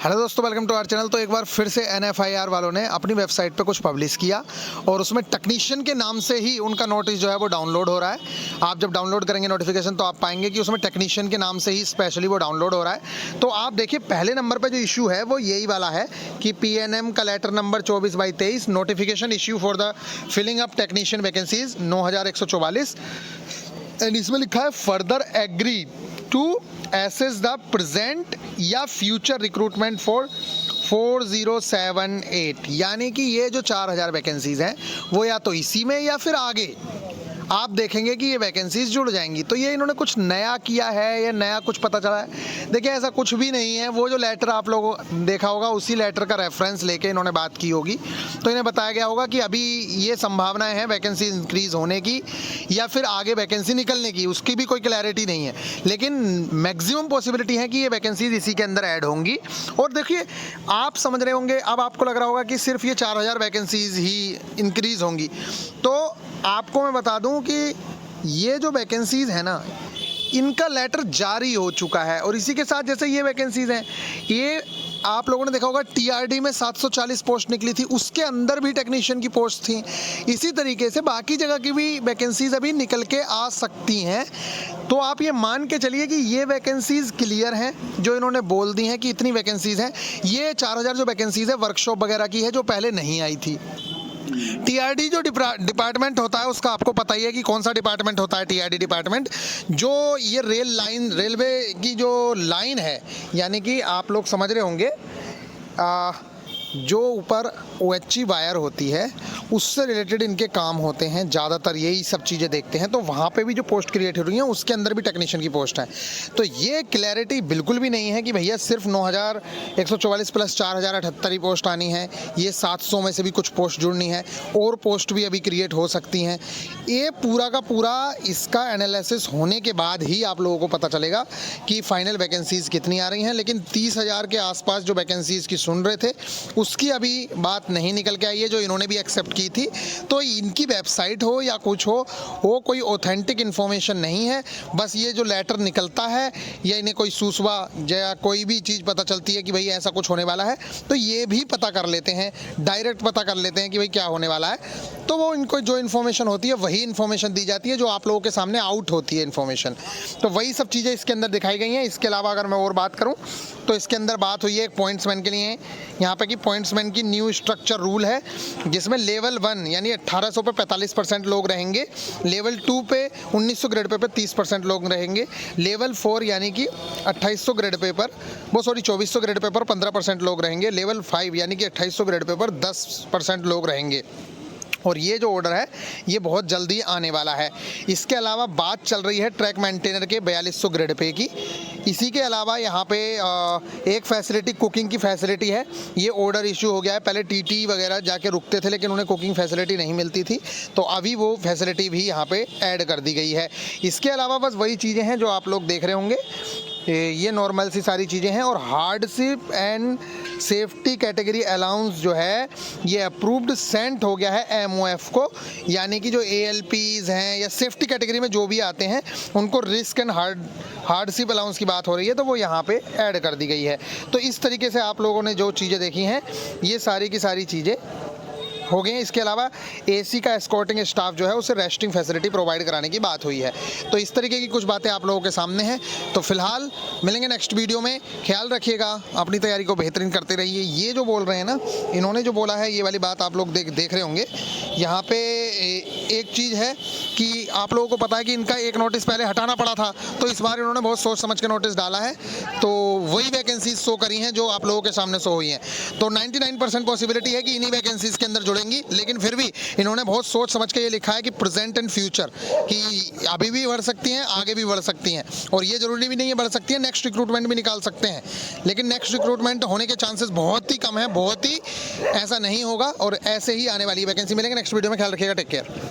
Hello दोस्तों, welcome to our channel. तो एक बार फिर से NFIR वालों ने अपनी वेबसाइट पे कुछ पब्लिश किया और उसमें टेक्नीशियन के नाम से ही उनका नोटिस जो है वो डाउनलोड हो रहा है। आप जब डाउनलोड करेंगे नोटिफिकेशन तो आप पाएंगे कि उसमें टेक्नीशियन के नाम से ही स्पेशली वो डाउनलोड हो रहा है। तो आप देखिए, पहले नंबर पर जो इशू है वो यही वाला है कि PNM का letter number 24/23 notification issue for the filling up technician vacancies 9144। And इसमें लिखा है further agree to assess the present या फ्यूचर रिक्रूटमेंट फॉर 4078। यानी कि ये जो 4000 वैकेंसीज हैं वो या तो इसी में या फिर आगे आप देखेंगे कि ये वैकेंसीज जुड़ जाएंगी। तो ये इन्होंने कुछ नया किया है या नया कुछ पता चला है? देखिए, ऐसा कुछ भी नहीं है। वो जो लेटर आप लोगों देखा होगा उसी लेटर का रेफरेंस लेके इन्होंने बात की होगी। तो इन्हें बताया गया होगा कि अभी ये संभावनाएं हैं वैकेंसी इंक्रीज होने की या फिर आगे वैकेंसी निकलने की, उसकी भी कोई क्लैरिटी नहीं है। लेकिन मैक्सिमम पॉसिबिलिटी है कि ये वैकेंसीज इसी के अंदर ऐड होंगी। और देखिए, आप समझ रहे होंगे, अब आपको लग रहा होगा कि सिर्फ ये 4000 वैकेंसीज ही इंक्रीज होंगी। तो आपको मैं बता दूं कि ये जो वैकेंसीज है ना, इनका लेटर जारी हो चुका है। और इसी के साथ जैसे ये वैकेंसीज हैं, ये आप लोगों ने देखा होगा TRD में 740 पोस्ट निकली थी, उसके अंदर भी टेक्नीशियन की पोस्ट थी। इसी तरीके से बाकी जगह की भी वैकेंसीज अभी निकल के आ सकती हैं। तो आप ये मान के चलिए कि ये वैकेंसीज क्लियर हैं जो इन्होंने बोल दी हैं कि इतनी वैकेंसीज हैं। ये 4000 जो वैकेंसीज है वर्कशॉप वगैरह की है जो पहले नहीं आई थी। TRD जो डिपार्टमेंट होता है उसका आपको पता ही है कि कौन सा डिपार्टमेंट होता है। TRD डिपार्टमेंट जो ये रेलवे की जो लाइन है, यानी कि आप लोग समझ रहे होंगे जो ऊपर OHE वायर होती है उससे रिलेटेड इनके काम होते हैं, ज़्यादातर यही सब चीज़ें देखते हैं। तो वहाँ पे भी जो पोस्ट क्रिएट हो रही हैं उसके अंदर भी टेक्नीशियन की पोस्ट है। तो ये क्लैरिटी बिल्कुल भी नहीं है कि भैया सिर्फ 9144 प्लस 4078 ही पोस्ट आनी है। ये 700 में से भी कुछ पोस्ट जुड़नी है और पोस्ट भी अभी क्रिएट हो सकती हैं। ये पूरा का पूरा इसका एनालिसिस होने के बाद ही आप लोगों को पता चलेगा कि फाइनल वैकेंसीज़ कितनी आ रही हैं। लेकिन 30,000 के आसपास जो वैकेंसीज़ की सुन रहे थे उसकी अभी बात नहीं निकल के आई है, जो इन्होंने भी एक्सेप्ट की थी। तो इनकी वेबसाइट हो या कुछ हो, वो कोई ऑथेंटिक इन्फॉर्मेशन नहीं है। बस ये जो लेटर निकलता है या इन्हें कोई सूसवा या कोई भी चीज़ पता चलती है कि भाई ऐसा कुछ होने वाला है तो ये भी पता कर लेते हैं, डायरेक्ट पता कर लेते हैं कि भाई क्या होने वाला है। तो वो इनको जो इन्फॉर्मेशन होती है वही इन्फॉर्मेशन दी जाती है जो आप लोगों के सामने आउट होती है इन्फॉर्मेशन। तो वही सब चीज़ें इसके अंदर दिखाई गई हैं। इसके अलावा अगर मैं और बात करूँ तो इसके अंदर बात हुई है एक पॉइंट्समैन के लिए यहाँ पे कि पॉइंट्समैन की न्यू स्ट्रक्चर रूल है जिसमें लेवल 1 यानी 1800 पे 45% लोग रहेंगे, लेवल 2 पे 1900 ग्रेड पे 30% लोग रहेंगे, लेवल 4 यानी कि 2800 ग्रेड पे पर 2400 ग्रेड पे पर 15% लोग रहेंगे, लेवल 5 यानी कि 2800 ग्रेड पे पर 10% लोग रहेंगे। और ये जो ऑर्डर है ये बहुत जल्दी आने वाला है। इसके अलावा बात चल रही है ट्रैक मेंटेनर के 4200 ग्रेड पे की। इसी के अलावा यहाँ पे एक फैसिलिटी कुकिंग की फैसिलिटी है, ये ऑर्डर इशू हो गया है। पहले TT वगैरह जाके रुकते थे लेकिन उन्हें कुकिंग फैसिलिटी नहीं मिलती थी, तो अभी वो फैसिलिटी भी यहाँ पे ऐड कर दी गई है। इसके अलावा बस वही चीज़ें हैं जो आप लोग देख रहे होंगे, ये नॉर्मल सी सारी चीज़ें हैं। और hardship and safety category allowance जो है ये अप्रूव्ड सेंट हो गया है MOF को, यानी कि जो ALPs हैं या सेफ्टी कैटेगरी में जो भी आते हैं उनको रिस्क एंड हार्डशिप अलाउंस की बात हो रही है तो वो यहाँ पे ऐड कर दी गई है। तो इस तरीके से आप लोगों ने जो चीज़ें देखी हैं ये सारी की सारी चीज़ें हो गई हैं। इसके अलावा AC का एस्कॉर्टिंग स्टाफ जो है उसे रेस्टिंग फैसिलिटी प्रोवाइड कराने की बात हुई है। तो इस तरीके की कुछ बातें आप लोगों के सामने हैं। तो फिलहाल मिलेंगे नेक्स्ट वीडियो में। ख्याल रखिएगा, अपनी तैयारी को बेहतरीन करते रहिए। ये जो बोल रहे हैं ना, इन्होंने जो बोला है ये वाली बात आप लोग देख रहे होंगे। यहाँ पे एक चीज़ है कि आप लोगों को पता है कि इनका एक नोटिस पहले हटाना पड़ा था, तो इस बार इन्होंने बहुत सोच समझ के नोटिस डाला है। तो वही वैकेंसीज शो करी हैं जो आप लोगों के सामने शो हुई हैं। तो 99% पॉसिबिलिटी है कि इन्हीं वैकेंसीज के अंदर जुड़ेंगी। लेकिन फिर भी इन्होंने बहुत सोच समझ के ये लिखा है कि प्रेजेंट एंड फ्यूचर, कि अभी भी बढ़ सकती हैं, आगे भी बढ़ सकती हैं। और ये जरूरी भी नहीं है बढ़ सकती है, नेक्स्ट रिक्रूटमेंट भी निकाल सकते हैं। लेकिन नेक्स्ट रिक्रूटमेंट होने के चांसेस बहुत ही कम है, बहुत ही ऐसा नहीं होगा। और ऐसे ही आने वाली वैकेंसी मिलेंगे नेक्स्ट वीडियो में। ख्याल रखिएगा, टेक केयर।